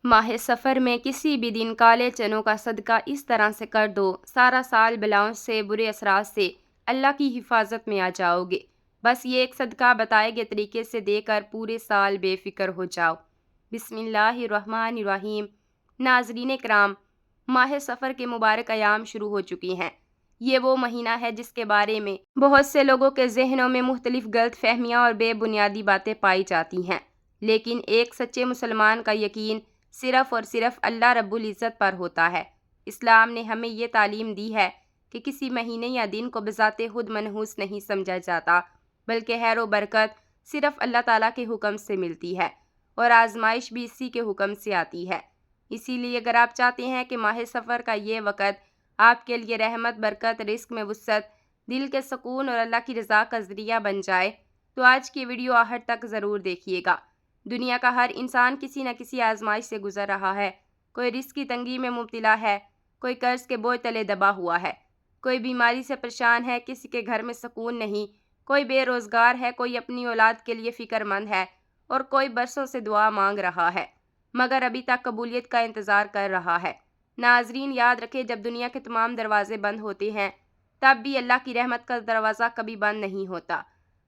ماہ سفر میں کسی بھی دن کالے چنوں کا صدقہ اس طرح سے کر دو، سارا سال بلاؤں سے، برے اثرات سے اللہ کی حفاظت میں آ جاؤ گے۔ بس یہ ایک صدقہ بتائے گئے طریقے سے دے کر پورے سال بے فکر ہو جاؤ۔ بسم اللہ الرحمن الرحیم۔ ناظرین کرام، ماہ سفر کے مبارک ایام شروع ہو چکی ہیں۔ یہ وہ مہینہ ہے جس کے بارے میں بہت سے لوگوں کے ذہنوں میں مختلف غلط فہمیاں اور بے بنیادی باتیں پائی جاتی ہیں، لیکن ایک سچے مسلمان کا یقین صرف اور صرف اللہ رب العزت پر ہوتا ہے۔ اسلام نے ہمیں یہ تعلیم دی ہے کہ کسی مہینے یا دن کو بذات خود منحوس نہیں سمجھا جاتا، بلکہ خیر و برکت صرف اللہ تعالیٰ کے حکم سے ملتی ہے اور آزمائش بھی اسی کے حکم سے آتی ہے۔ اسی لیے اگر آپ چاہتے ہیں کہ ماہ سفر کا یہ وقت آپ کے لیے رحمت، برکت، رزق میں وسعت، دل کے سکون اور اللہ کی رضا کا ذریعہ بن جائے تو آج کی ویڈیو آخر تک ضرور دیکھیے گا۔ دنیا کا ہر انسان کسی نہ کسی آزمائش سے گزر رہا ہے۔ کوئی رزق کی تنگی میں مبتلا ہے، کوئی قرض کے بوجھ تلے دبا ہوا ہے، کوئی بیماری سے پریشان ہے، کسی کے گھر میں سکون نہیں، کوئی بے روزگار ہے، کوئی اپنی اولاد کے لیے فکر مند ہے اور کوئی برسوں سے دعا مانگ رہا ہے مگر ابھی تک قبولیت کا انتظار کر رہا ہے۔ ناظرین یاد رکھیں، جب دنیا کے تمام دروازے بند ہوتے ہیں تب بھی اللہ کی رحمت کا دروازہ کبھی بند نہیں ہوتا۔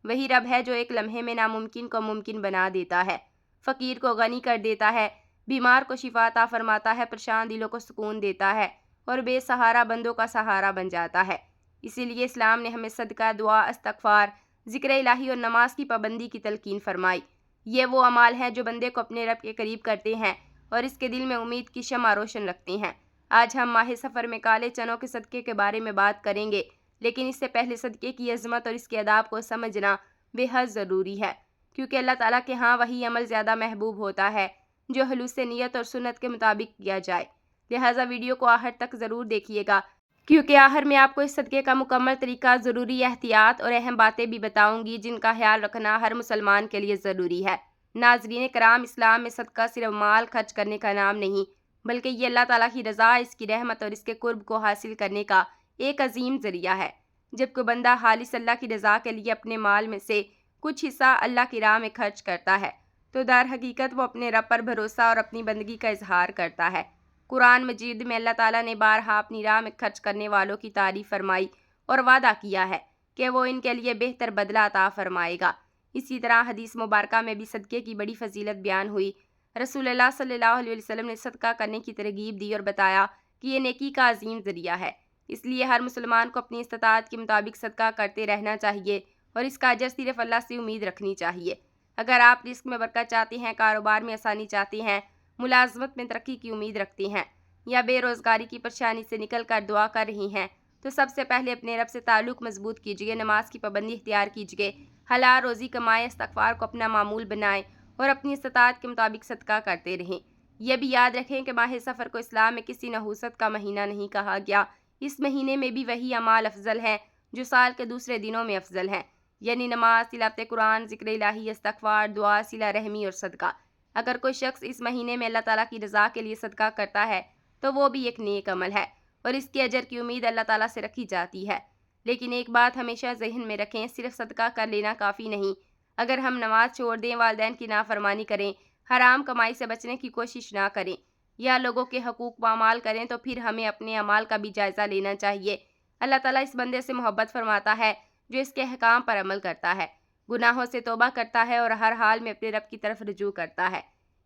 وہی رب ہے جو ایک لمحے میں ناممکن کو ممکن بنا دیتا ہے، فقیر کو غنی کر دیتا ہے، بیمار کو شفا عطا فرماتا ہے، پریشان دلوں کو سکون دیتا ہے اور بے سہارا بندوں کا سہارا بن جاتا ہے۔ اسی لیے اسلام نے ہمیں صدقہ، دعا، استغفار، ذکر الہی اور نماز کی پابندی کی تلقین فرمائی۔ یہ وہ اعمال ہیں جو بندے کو اپنے رب کے قریب کرتے ہیں اور اس کے دل میں امید کی شمع روشن رکھتے ہیں۔ آج ہم ماہ سفر میں کالے چنوں کے صدقے کے بارے میں بات کریں گے، لیکن اس سے پہلے صدقے کی عظمت اور اس کے آداب کو سمجھنا بے حد ضروری ہے، کیونکہ اللہ تعالیٰ کے ہاں وہی عمل زیادہ محبوب ہوتا ہے جو خلوص نیت اور سنت کے مطابق کیا جائے۔ لہٰذا ویڈیو کو آخر تک ضرور دیکھیے گا، کیونکہ آخر میں آپ کو اس صدقے کا مکمل طریقہ، ضروری احتیاط اور اہم باتیں بھی بتاؤں گی جن کا خیال رکھنا ہر مسلمان کے لیے ضروری ہے۔ ناظرین کرام، اسلام میں صدقہ صرف مال خرچ کرنے کا نام نہیں، بلکہ یہ اللہ تعالیٰ کی رضا، اس کی رحمت اور اس کے قرب کو حاصل کرنے کا ایک عظیم ذریعہ ہے۔ جب کوئی بندہ خالص اللہ کی رضا کے لیے اپنے مال میں سے کچھ حصہ اللہ کی راہ میں خرچ کرتا ہے تو در حقیقت وہ اپنے رب پر بھروسہ اور اپنی بندگی کا اظہار کرتا ہے۔ قرآن مجید میں اللہ تعالیٰ نے بارہا اپنی راہ میں خرچ کرنے والوں کی تعریف فرمائی اور وعدہ کیا ہے کہ وہ ان کے لیے بہتر بدلہ عطا فرمائے گا۔ اسی طرح حدیث مبارکہ میں بھی صدقے کی بڑی فضیلت بیان ہوئی۔ رسول اللہ صلی اللہ علیہ وسلم نے صدقہ کرنے کی ترغیب دی اور بتایا کہ یہ نیکی کا عظیم ذریعہ ہے، اس لیے ہر مسلمان کو اپنی استطاعت کے مطابق صدقہ کرتے رہنا چاہیے اور اس کا اجر صرف اللہ سے امید رکھنی چاہیے۔ اگر آپ رزق میں برکت چاہتے ہیں، کاروبار میں آسانی چاہتے ہیں، ملازمت میں ترقی کی امید رکھتے ہیں یا بے روزگاری کی پریشانی سے نکل کر دعا کر رہی ہیں تو سب سے پہلے اپنے رب سے تعلق مضبوط کیجیے، نماز کی پابندی اختیار کیجیے، حلال روزی کمائیں، استغفار کو اپنا معمول بنائیں اور اپنی استطاعت کے مطابق صدقہ کرتے رہیں۔ یہ بھی یاد رکھیں کہ ماہ سفر کو اسلام میں کسی نحوست کا مہینہ نہیں کہا گیا۔ اس مہینے میں بھی وہی اعمال افضل ہیں جو سال کے دوسرے دنوں میں افضل ہیں، یعنی نماز، تلاوت قرآن، ذکر الہی، استغفار، دعا، صلہ رحمی اور صدقہ۔ اگر کوئی شخص اس مہینے میں اللہ تعالیٰ کی رضا کے لیے صدقہ کرتا ہے تو وہ بھی ایک نیک عمل ہے اور اس کے اجر کی امید اللہ تعالیٰ سے رکھی جاتی ہے۔ لیکن ایک بات ہمیشہ ذہن میں رکھیں، صرف صدقہ کر لینا کافی نہیں۔ اگر ہم نماز چھوڑ دیں، والدین کی نافرمانی کریں، حرام کمائی سے بچنے کی کوشش نہ کریں یا لوگوں کے حقوق پامال کریں تو پھر ہمیں اپنے اعمال کا بھی جائزہ لینا چاہیے۔ اللہ تعالیٰ اس بندے سے محبت فرماتا ہے جو اس کے احکام پر عمل کرتا ہے، گناہوں سے توبہ کرتا ہے اور ہر حال میں اپنے رب کی طرف رجوع کرتا ہے۔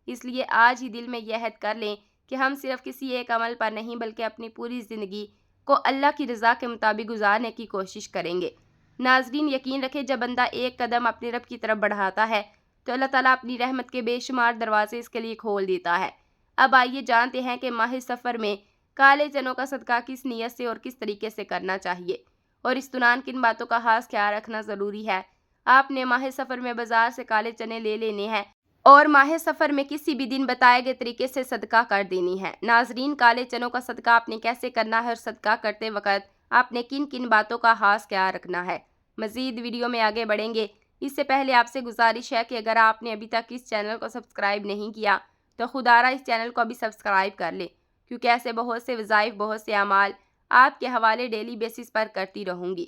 اس لیے آج ہی دل میں یہ عہد کر لیں کہ ہم صرف کسی ایک عمل پر نہیں بلکہ اپنی پوری زندگی کو اللہ کی رضا کے مطابق گزارنے کی کوشش کریں گے۔ ناظرین یقین رکھیں، جب بندہ ایک قدم اپنے رب کی طرف بڑھاتا ہے تو اللہ تعالیٰ اپنی رحمت کے بے شمار دروازے اس کے لیے کھول دیتا ہے۔ اب آئیے جانتے ہیں کہ ماہ سفر میں کالے چنوں کا صدقہ کس نیت سے اور کس طریقے سے کرنا چاہیے اور اس دوران کن باتوں کا خاص خیال رکھنا ضروری ہے۔ آپ نے ماہ سفر میں بازار سے کالے چنے لے لینے ہیں اور ماہ سفر میں کسی بھی دن بتائے گئے طریقے سے صدقہ کر دینی ہے۔ ناظرین، کالے چنوں کا صدقہ آپ نے کیسے کرنا ہے اور صدقہ کرتے وقت آپ نے کن کن باتوں کا خاص خیال رکھنا ہے، مزید ویڈیو میں آگے بڑھیں گے۔ اس سے پہلے آپ سے گزارش ہے کہ اگر آپ نے ابھی تک اس چینل کو سبسکرائب نہیں کیا تو خدارہ اس چینل کو ابھی سبسکرائب کر لیں، کیونکہ ایسے بہت سے وظائف، بہت سے اعمال آپ کے حوالے ڈیلی بیسس پر کرتی رہوں گی۔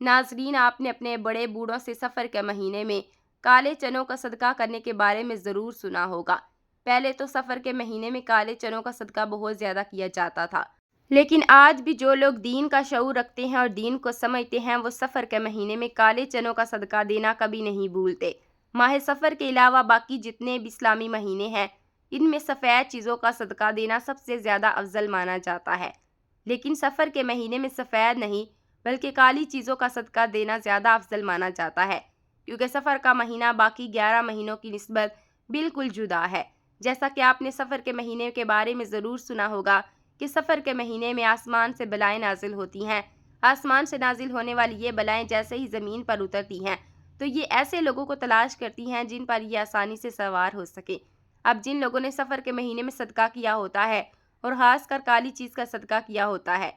ناظرین، آپ نے اپنے بڑے بوڑھوں سے سفر کے مہینے میں کالے چنوں کا صدقہ کرنے کے بارے میں ضرور سنا ہوگا۔ پہلے تو سفر کے مہینے میں کالے چنوں کا صدقہ بہت زیادہ کیا جاتا تھا، لیکن آج بھی جو لوگ دین کا شعور رکھتے ہیں اور دین کو سمجھتے ہیں وہ سفر کے مہینے میں کالے چنوں کا صدقہ دینا کبھی نہیں بھولتے۔ ماہ سفر کے علاوہ باقی جتنے بھی اسلامی مہینے ہیں ان میں سفید چیزوں کا صدقہ دینا سب سے زیادہ افضل مانا جاتا ہے، لیکن سفر کے مہینے میں سفید نہیں بلکہ کالی چیزوں کا صدقہ دینا زیادہ افضل مانا جاتا ہے، کیونکہ سفر کا مہینہ باقی 11 مہینوں کی نسبت بالکل جدا ہے۔ جیسا کہ آپ نے سفر کے مہینے کے بارے میں ضرور سنا ہوگا کہ سفر کے مہینے میں آسمان سے بلائیں نازل ہوتی ہیں۔ آسمان سے نازل ہونے والی یہ بلائیں جیسے ہی زمین پر اترتی ہیں تو یہ ایسے لوگوں کو تلاش کرتی ہیں جن پر یہ آسانی سے سوار ہو سکے۔ اب جن لوگوں نے سفر کے مہینے میں صدقہ کیا ہوتا ہے اور خاص کر کالی چیز کا صدقہ کیا ہوتا ہے،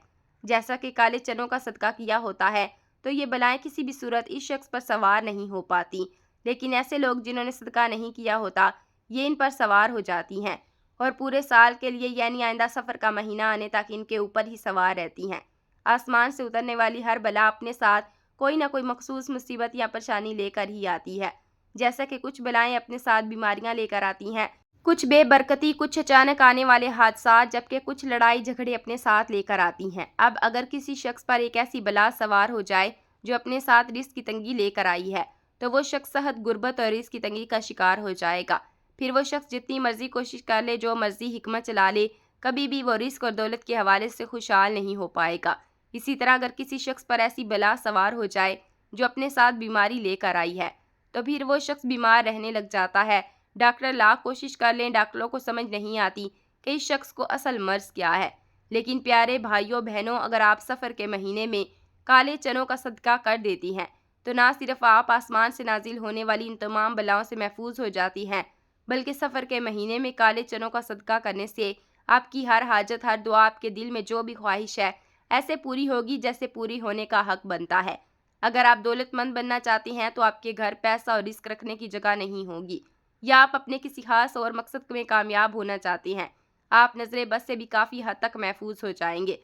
جیسا کہ کالے چنوں کا صدقہ کیا ہوتا ہے، تو یہ بلائیں کسی بھی صورت اس شخص پر سوار نہیں ہو پاتی، لیکن ایسے لوگ جنہوں نے صدقہ نہیں کیا ہوتا یہ ان پر سوار ہو جاتی ہیں اور پورے سال کے لیے یعنی آئندہ سفر کا مہینہ آنے تک ان کے اوپر ہی سوار رہتی ہیں۔ آسمان سے اترنے والی ہر بلا اپنے ساتھ کوئی نہ کوئی مخصوص مصیبت یا پریشانی لے کر ہی آتی ہے، جیسا کہ کچھ بلائیں اپنے ساتھ بیماریاں لے کر آتی ہیں، کچھ بے برکتی، کچھ اچانک آنے والے حادثات، جبکہ کچھ لڑائی جھگڑے اپنے ساتھ لے کر آتی ہیں۔ اب اگر کسی شخص پر ایک ایسی بلا سوار ہو جائے جو اپنے ساتھ رزق کی تنگی لے کر آئی ہے تو وہ شخص صحت، غربت اور رزق کی تنگی کا شکار ہو جائے گا۔ پھر وہ شخص جتنی مرضی کوشش کر لے، جو مرضی حکمت چلا لے، کبھی بھی وہ رزق اور دولت کے حوالے سے خوشحال نہیں ہو پائے گا۔ اسی طرح اگر کسی شخص پر ایسی بلا سوار ہو جائے جو اپنے ساتھ بیماری لے کر آئی ہے تو پھر وہ شخص بیمار رہنے لگ جاتا ہے۔ ڈاکٹر لاکھ کوشش کر لیں، ڈاکٹروں کو سمجھ نہیں آتی کہ اس شخص کو اصل مرض کیا ہے۔ لیکن پیارے بھائیوں بہنوں، اگر آپ سفر کے مہینے میں کالے چنوں کا صدقہ کر دیتی ہیں تو نہ صرف آپ آسمان سے نازل ہونے والی ان تمام بلاؤں سے محفوظ ہو جاتی ہیں، بلکہ سفر کے مہینے میں کالے چنوں کا صدقہ کرنے سے آپ کی ہر حاجت، ہر دعا، آپ کے دل میں جو بھی خواہش ہے ایسے پوری ہوگی جیسے پوری ہونے کا حق بنتا ہے۔ اگر آپ دولت مند بننا چاہتے ہیں تو آپ کے گھر پیسہ اور رزق رکھنے کی جگہ نہیں ہوگی، یا آپ اپنے کسی خاص اور مقصد میں کامیاب ہونا چاہتے ہیں، آپ نظر بد سے بھی کافی حد تک محفوظ ہو جائیں گے۔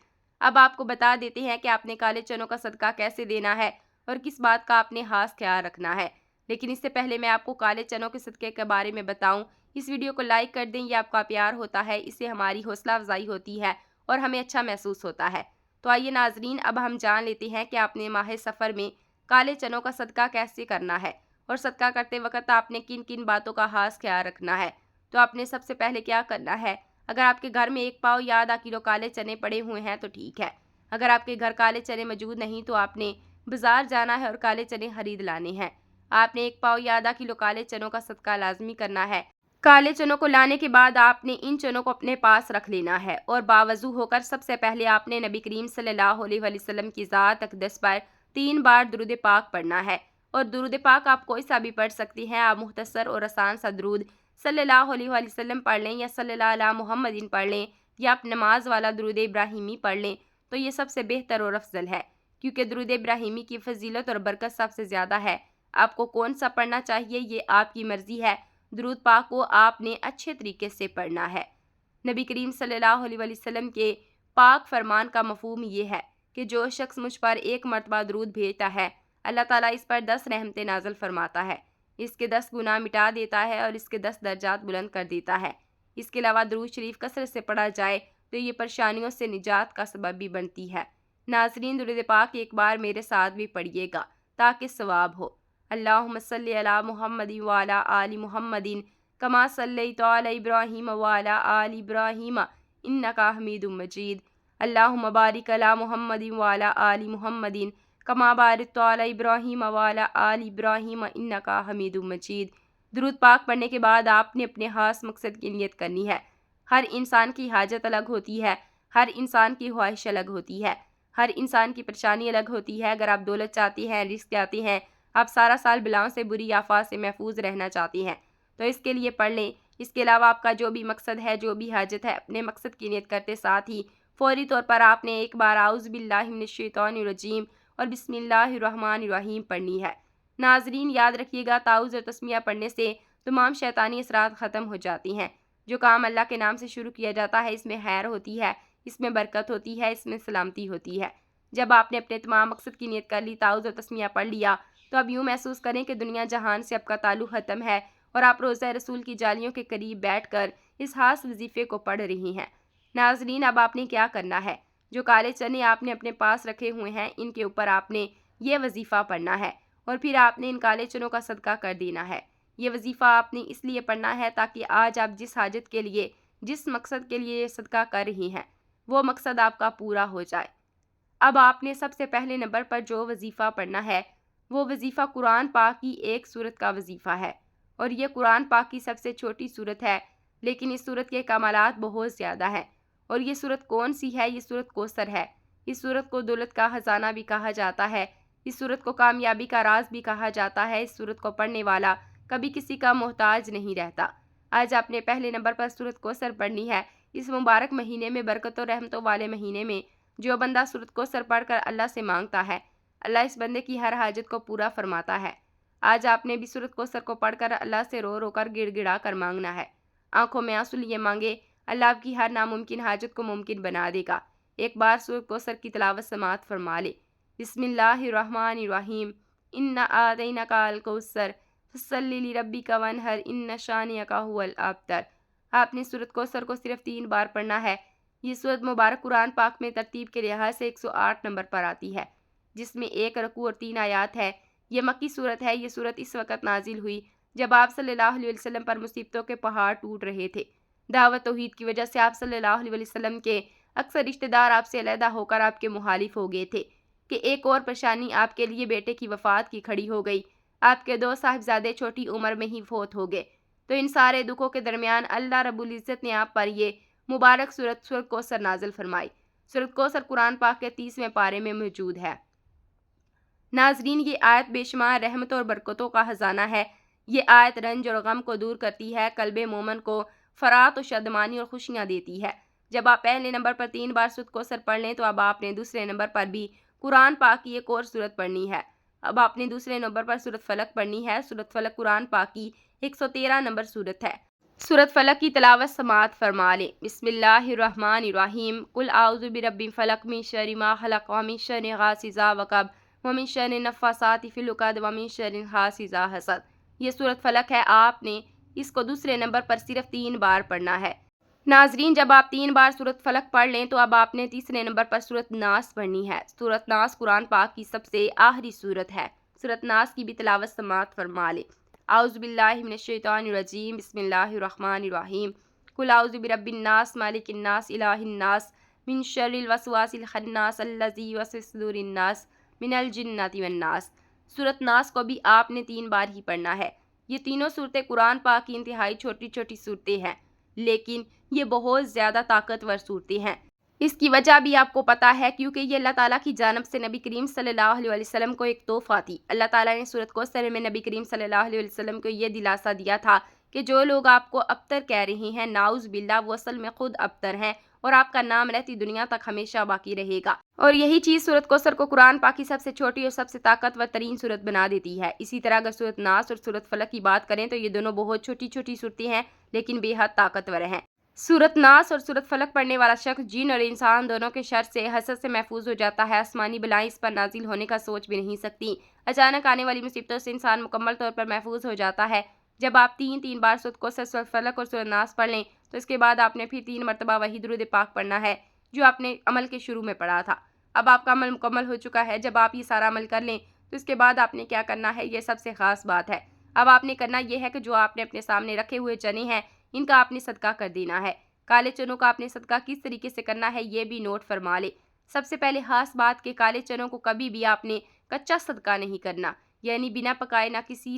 اب آپ کو بتا دیتے ہیں کہ آپ نے کالے چنوں کا صدقہ کیسے دینا ہے اور کس بات کا آپ نے خاص خیال رکھنا ہے، لیکن اس سے پہلے میں آپ کو کالے چنوں کے صدقے کے بارے میں بتاؤں، اس ویڈیو کو لائک کر دیں، یہ آپ کا پیار ہوتا ہے، اس سے ہماری حوصلہ افزائی ہوتی ہے اور ہمیں اچھا محسوس ہوتا ہے۔ تو آئیے ناظرین، اب ہم جان لیتے ہیں کہ آپ نے ماہ سفر میں کالے چنوں کا صدقہ کیسے کرنا ہے اور صدقہ کرتے وقت آپ نے کن کن باتوں کا خاص خیال رکھنا ہے۔ تو آپ نے سب سے پہلے کیا کرنا ہے، اگر آپ کے گھر میں 1 پاؤ یا آدھا کلو کالے چنے پڑے ہوئے ہیں تو ٹھیک ہے۔ اگر آپ کے گھر کالے چنے موجود نہیں تو آپ نے بازار جانا ہے اور کالے چنے خرید لانے ہیں۔ آپ نے 1 پاؤ یا آدھا کلو کالے چنوں کا صدقہ لازمی کرنا ہے۔ کالے چنوں کو لانے کے بعد آپ نے ان چنوں کو اپنے پاس رکھ لینا ہے اور باوضو ہو کر سب سے پہلے آپ نے نبی کریم صلی اللہ علیہ وسلم کی ذات اقدس پر 3 بار درود پاک پڑھنا ہے، اور درود پاک آپ کوئی سا بھی پڑھ سکتی ہیں۔ آپ مختصر اور آسان سا درود صلی اللہ علیہ وسلم پڑھ لیں یا صلی اللہ علی محمد پڑھ لیں یا آپ نماز والا درود ابراہیمی پڑھ لیں تو یہ سب سے بہتر اور افضل ہے، کیونکہ درود ابراہیمی کی فضیلت اور برکت سب سے زیادہ ہے۔ آپ کو کون سا پڑھنا چاہیے یہ آپ کی مرضی ہے، درود پاک کو آپ نے اچھے طریقے سے پڑھنا ہے۔ نبی کریم صلی اللہ علیہ وسلم کے پاک فرمان کا مفہوم یہ ہے کہ جو شخص مجھ پر 1 مرتبہ درود بھیجتا ہے اللہ تعالیٰ اس پر 10 رحمتیں نازل فرماتا ہے، اس کے 10 گناہ مٹا دیتا ہے اور اس کے 10 درجات بلند کر دیتا ہے۔ اس کے علاوہ درود شریف کثرت سے پڑھا جائے تو یہ پریشانیوں سے نجات کا سبب بھی بنتی ہے۔ ناظرین، درود پاک ایک بار میرے ساتھ بھی پڑھیے گا تاکہ ثواب ہو۔ اللہم صلی علی محمد وعلی آل محمد کما صلیت علی ابراہیم وعلی آل ابراہیم انک حمید مجید۔ اللہم بارک علی محمد وعلی آل محمد کما بارکت علی ابراہیم وعلی آل ابراہیم انک حمید مجید۔ درود پاک پڑھنے کے بعد آپ نے اپنے خاص مقصد کی نیت کرنی ہے۔ ہر انسان کی حاجت الگ ہوتی ہے، ہر انسان کی خواہش الگ ہوتی ہے، ہر انسان کی پریشانی الگ ہوتی ہے۔ اگر آپ دولت چاہتے ہیں، رزق چاہتے ہیں، آپ سارا سال بلاؤں سے، بری آفات سے محفوظ رہنا چاہتے ہیں تو اس کے لیے پڑھ لیں۔ اس کے علاوہ آپ کا جو بھی مقصد ہے، جو بھی حاجت ہے، اپنے مقصد کی نیت کرتے ساتھ ہی فوری طور پر آپ نے 1 بار اعوذ باللہ من الشیطان الرجیم اور بسم اللہ الرحمن الرحیم پڑھنی ہے۔ ناظرین، یاد رکھیے گا تعوذ اور تسمیہ پڑھنے سے تمام شیطانی اثرات ختم ہو جاتی ہیں۔ جو کام اللہ کے نام سے شروع کیا جاتا ہے اس میں خیر ہوتی ہے، اس میں برکت ہوتی ہے، اس میں سلامتی ہوتی ہے۔ جب آپ نے اپنے تمام مقصد کی نیت کر لی، تعوذ اور تسمیہ پڑھ لیا، تو اب یوں محسوس کریں کہ دنیا جہان سے آپ کا تعلق ختم ہے اور آپ روزہ رسول کی جالیوں کے قریب بیٹھ کر اس خاص وظیفے کو پڑھ رہی ہیں۔ ناظرین، اب آپ نے کیا کرنا ہے؟ جو کالے چنے آپ نے اپنے پاس رکھے ہوئے ہیں، ان کے اوپر آپ نے یہ وظیفہ پڑھنا ہے اور پھر آپ نے ان کالے چنوں کا صدقہ کر دینا ہے۔ یہ وظیفہ آپ نے اس لیے پڑھنا ہے تاکہ آج آپ جس حاجت کے لیے، جس مقصد کے لیے یہ صدقہ کر رہی ہیں، وہ مقصد آپ کا پورا ہو جائے۔ اب آپ نے سب سے پہلے نمبر پر جو وظیفہ پڑھنا ہے، وہ وظیفہ قرآن پاک کی ایک سورت کا وظیفہ ہے، اور یہ قرآن پاک کی سب سے چھوٹی سورت ہے، لیکن اس سورت کے کمالات بہت زیادہ ہیں۔ اور یہ سورت کون سی ہے؟ یہ سورت کوثر ہے۔ اس سورت کو دولت کا خزانہ بھی کہا جاتا ہے، اس سورت کو کامیابی کا راز بھی کہا جاتا ہے۔ اس سورت کو پڑھنے والا کبھی کسی کا محتاج نہیں رہتا۔ آج آپ نے پہلے نمبر پر سورت کوثر پڑھنی ہے۔ اس مبارک مہینے میں، برکت و رحمتوں والے مہینے میں، جو بندہ سورت کوثر پڑھ کر اللہ سے مانگتا ہے، اللہ اس بندے کی ہر حاجت کو پورا فرماتا ہے۔ آج آپ نے بھی سورت کوثر کو پڑھ کر اللہ سے رو رو کر گڑ گڑا کر مانگنا ہے۔ آنکھوں میں آنسو لیے مانگے، اللہ آپ کی ہر ناممکن حاجت کو ممکن بنا دے گا۔ ایک بار سورت کوثر کی تلاوت سماعت فرما لے۔ بسم اللہ الرحمن الرحیم، انا اعطیناک الکوثر فصلی لربک وانحر ان شانئک ھو الابتر۔ آپ نے سورت کوثر کو صرف 3 بار پڑھنا ہے۔ یہ سورت مبارک قرآن پاک میں ترتیب کے لحاظ سے 108 نمبر پر آتی ہے، جس میں 1 رکوع اور 3 آیات ہے۔ یہ مکی سورت ہے۔ یہ سورت اس وقت نازل ہوئی جب آپ صلی اللہ علیہ وسلم پر مصیبتوں کے پہاڑ ٹوٹ رہے تھے۔ دعوت توحید کی وجہ سے آپ صلی اللہ علیہ وسلم کے اکثر رشتہ دار آپ سے علیحدہ ہو کر آپ کے مخالف ہو گئے تھے کہ ایک اور پریشانی آپ کے لیے بیٹے کی وفات کی کھڑی ہو گئی۔ آپ کے 2 صاحبزادے چھوٹی عمر میں ہی فوت ہو گئے۔ تو ان سارے دکھوں کے درمیان اللہ رب العزت نے آپ پر یہ مبارک سورت کوثر نازل فرمائی۔ سورت کوثر قرآن پاک کے 30ویں پارے میں موجود ہے۔ ناظرین، یہ آیت بے شمار رحمتوں اور برکتوں کا خزانہ ہے۔ یہ آیت رنج اور غم کو دور کرتی ہے، قلب مومن کو فرات و شادمانی اور خوشیاں دیتی ہے۔ جب آپ پہلے نمبر پر 3 بار سورت کوثر پڑھ لیں تو اب آپ نے دوسرے نمبر پر بھی قرآن پاک کی ایک اور سورت پڑھنی ہے۔ اب آپ نے دوسرے نمبر پر سورت فلق پڑھنی ہے۔ سورت فلق قرآن پاک کی 113 نمبر سورت ہے۔ سورت فلق کی تلاوت سماعت فرما لیں۔ بسم اللہ الرحمن الرحیم، قل اعوذ برب الفلق من شر ما خلق ومن شر غاسق اذا وقب ومن شر النفاثات فی العقد ومن شر حاسد اذا حسد۔ یہ سورت فلق ہے۔ آپ نے اس کو دوسرے نمبر پر صرف 3 بار پڑھنا ہے۔ ناظرین، جب آپ 3 بار سورت فلق پڑھ لیں تو اب آپ نے تیسرے نمبر پر سورت ناس پڑھنی ہے۔ سورت ناس قرآن پاک کی سب سے آخری سورت ہے۔ سورت ناس کی بھی تلاوت سماعت فرما لیں۔ اعوذ باللہ من الشیطان الرجیم، بسم اللہ الرحمن الرحیم، قل اعوذ برب الناس مالک الناس الہ الناس من شر الوسواس الخناس الذی یوسوس فی صدور الناس من الجنۃ والناس۔ سورت ناس کو بھی آپ نے 3 بار ہی پڑھنا ہے۔ یہ تینوں صورتیں قرآن پاک کی انتہائی چھوٹی چھوٹی صورتیں ہیں، لیکن یہ بہت زیادہ طاقتور صورتیں ہیں۔ اس کی وجہ بھی آپ کو پتہ ہے، کیونکہ یہ اللہ تعالیٰ کی جانب سے نبی کریم صلی اللہ علیہ وسلم کو ایک تحفہ تھی۔ اللہ تعالیٰ نے سورت کوثر میں نبی کریم صلی اللہ علیہ وسلم کو یہ دلاسا دیا تھا کہ جو لوگ آپ کو ابتر کہہ رہے ہیں، نعوذ باللہ، وہ اصل میں خود ابتر ہیں، اور آپ کا نام رہتی دنیا تک ہمیشہ باقی رہے گا۔ اور یہی چیز سورت کوثر کو قرآن پاک کی سب سے چھوٹی اور سب سے طاقتور ترین سورت بنا دیتی ہے۔ اسی طرح اگر سورت ناس اور سورت فلق کی بات کریں تو یہ دونوں بہت چھوٹی چھوٹی صورتیں ہیں، لیکن بے حد طاقتور ہیں۔ سورت ناس اور سورت فلق پڑھنے والا شخص جن اور انسان دونوں کے شر سے، حسد سے محفوظ ہو جاتا ہے۔ آسمانی بلائیں اس پر نازل ہونے کا سوچ بھی نہیں سکتی۔ اچانک آنے والی مصیبتوں سے انسان مکمل طور پر محفوظ ہو جاتا ہے۔ جب آپ 3 بار سورت کوثر، سورت فلق اور سورت ناس پڑھ لیں تو اس کے بعد آپ نے پھر 3 مرتبہ وہی درود پاک پڑھنا ہے جو آپ نے عمل کے شروع میں پڑھا تھا۔ اب آپ کا عمل مکمل ہو چکا ہے۔ جب آپ یہ سارا عمل کر لیں تو اس کے بعد آپ نے کیا کرنا ہے، یہ سب سے خاص بات ہے۔ اب آپ نے کرنا یہ ہے کہ جو آپ نے اپنے سامنے رکھے ہوئے چنے ہیں، ان کا آپ نے صدقہ کر دینا ہے۔ کالے چنوں کا آپ نے صدقہ کس طریقے سے کرنا ہے یہ بھی نوٹ فرما لے۔ سب سے پہلے خاص بات کہ کالے چنوں کو کبھی بھی آپ نے کچا صدقہ نہیں کرنا، یعنی بنا پکائے نہ کسی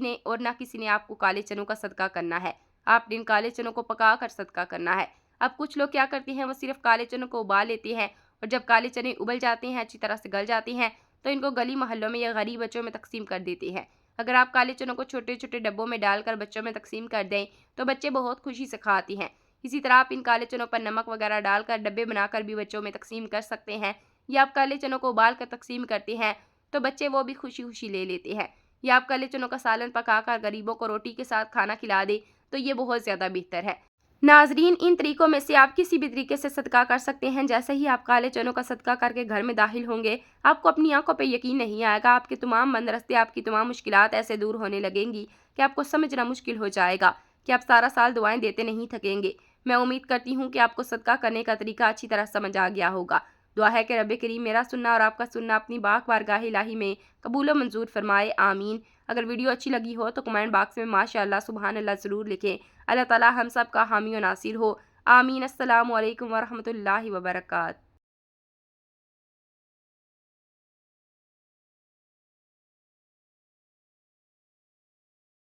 نے آپ کو کالے چنوں کا صدقہ کرنا ہے۔ آپ نے ان کالے چنوں کو پکا کر صدقہ کرنا ہے۔ اب کچھ لوگ کیا کرتے ہیں، وہ صرف کالے چنوں کو ابال لیتے ہیں، اور جب کالے چنے ابل جاتے ہیں، اچھی طرح سے گل جاتے ہیں، تو ان کو گلی محلوں میں یا غریب بچوں میں تقسیم کر دیتے ہیں۔ اگر آپ کالے چنوں کو چھوٹے چھوٹے ڈبوں میں ڈال کر بچوں میں تقسیم کر دیں تو بچے بہت خوشی سے کھاتے ہیں۔ اسی طرح آپ ان کالے چنوں پر نمک وغیرہ ڈال کر ڈبے بنا کر بھی بچوں میں تقسیم کر سکتے ہیں، یا آپ کالے چنوں کو ابال کر تقسیم کرتے ہیں تو بچے وہ بھی خوشی خوشی لے لیتے ہیں، یا آپ کالے چنوں کا سالن پکا کر غریبوں کو روٹی کے ساتھ کھانا کھلا دیں تو یہ بہت زیادہ بہتر ہے۔ ناظرین، ان طریقوں میں سے آپ کسی بھی طریقے سے صدقہ کر سکتے ہیں۔ جیسے ہی آپ کالے چنوں کا صدقہ کر کے گھر میں داخل ہوں گے، آپ کو اپنی آنکھوں پہ یقین نہیں آئے گا، آپ کے تمام بند رستے، آپ کی تمام مشکلات ایسے دور ہونے لگیں گی کہ آپ کو سمجھنا مشکل ہو جائے گا کہ آپ سارا سال دعائیں دیتے نہیں تھکیں گے۔ میں امید کرتی ہوں کہ آپ کو صدقہ کرنے کا طریقہ اچھی طرح سمجھ آ گیا ہوگا۔ دعا ہے کہ رب کریم میرا سننا اور آپ کا سننا اپنی پاک بارگاہ الہی میں قبول و منظور فرمائے، آمین۔ اگر ویڈیو اچھی لگی ہو تو کمنٹ باکس میں ماشاءاللہ سبحان اللہ ضرور لکھیں۔ اللہ تعالی ہم سب کا حامی و ناصر ہو، آمین۔ السلام علیکم ورحمۃ اللہ وبرکاتہ۔